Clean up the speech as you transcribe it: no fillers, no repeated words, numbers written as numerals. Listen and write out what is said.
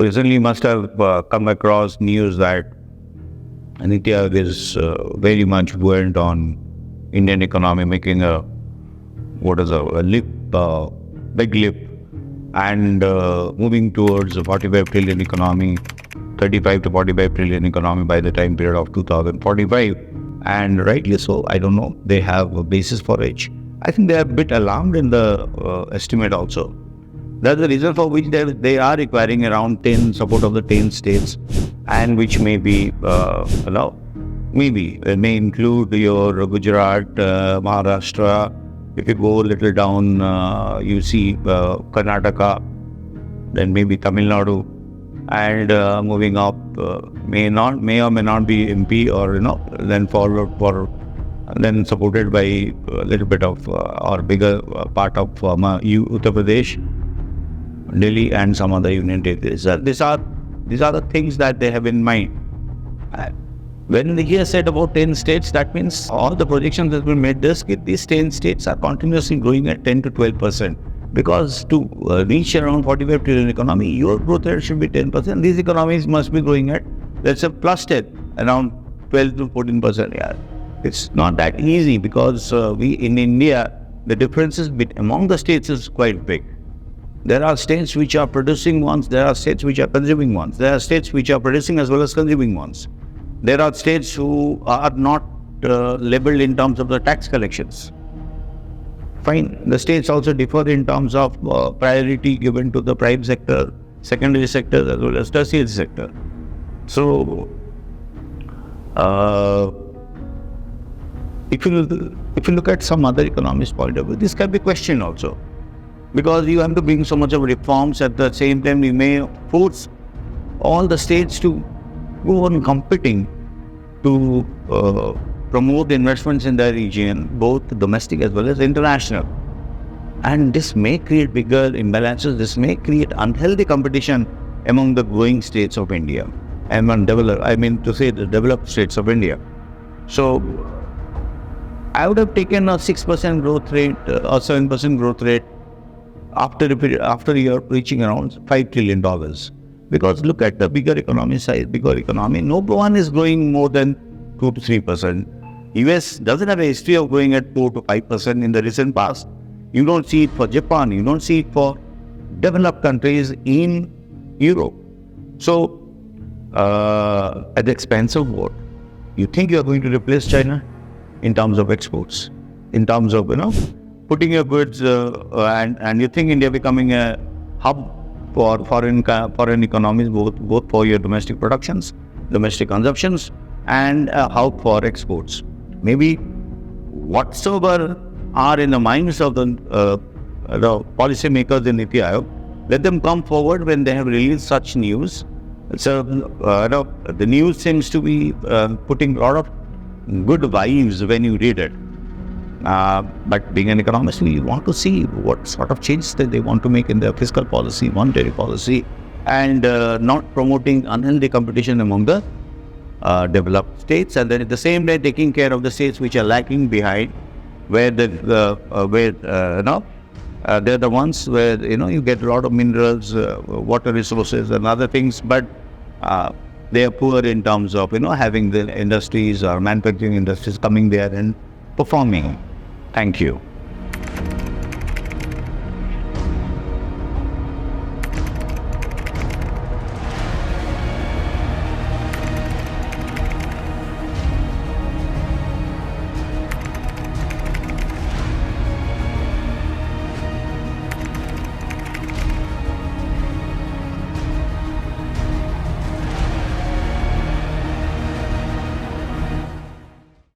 Recently, you must have come across news that Niti is very much buoyant on Indian economy, making a leap, big leap, and moving towards a 45 trillion economy, 35 to 45 trillion economy by the time period of 2045. And rightly so, I don't know, they have a basis for it. I think they are a bit alarmed in the estimate also. That's the reason for which they are requiring around 10 support of the 10 states, and which may be, maybe it may include your Gujarat, Maharashtra. If you go a little down, you see Karnataka, then maybe Tamil Nadu, and moving up, may or may not be MP, or then followed for, then supported by a little bit of or bigger part of Uttar Pradesh, Delhi, and some other union territories. These are the things that they have in mind. When he has said about 10 states, that means all the projections that were made, these 10 states are continuously growing at 10 to 12%. Because to reach around 45 trillion economy, your growth rate should be 10%. These economies must be growing at, let's say, plus 10, around 12 to 14%. Yeah. It's not that easy, because we in India, the differences among the states is quite big. There are states which are producing ones, there are states which are consuming ones, there are states which are producing as well as consuming ones. There are states who are not labeled in terms of the tax collections. Fine. The states also differ in terms of priority given to the private sector, secondary sector, as well as tertiary sector. So, if you look at some other economist point of view, this can be questioned also, because you have to bring so much of reforms. At the same time, you may force all the states to go on competing to promote investments in the region, both domestic as well as international. And this may create bigger imbalances. This may create unhealthy competition among the growing states of India, the developed states of India. So, I would have taken a 6% growth rate or 7% growth rate after you're reaching around $5 trillion. Because look at the bigger economy size, no one is growing more than 2 to 3%. US doesn't have a history of growing at 4 to 5% in the recent past. You don't see it for Japan, you don't see it for developed countries in Europe. So, at the expense of what? You think you're going to replace China in terms of exports, in terms of, putting your goods, and you think India becoming a hub for foreign economies, both for your domestic productions, domestic consumptions, and a hub for exports. Maybe whatsoever are in the minds of the policymakers in Niti Aayog, let them come forward when they have released such news. So, the news seems to be putting a lot of good vibes when you read it. But being an economist, we want to see what sort of changes that they want to make in their fiscal policy, monetary policy, and not promoting unhealthy competition among the developed states, and then at the same time taking care of the states which are lagging behind, where they're the ones where you get a lot of minerals, water resources, and other things, but they are poor in terms of having the industries or manufacturing industries coming there and performing. Thank you.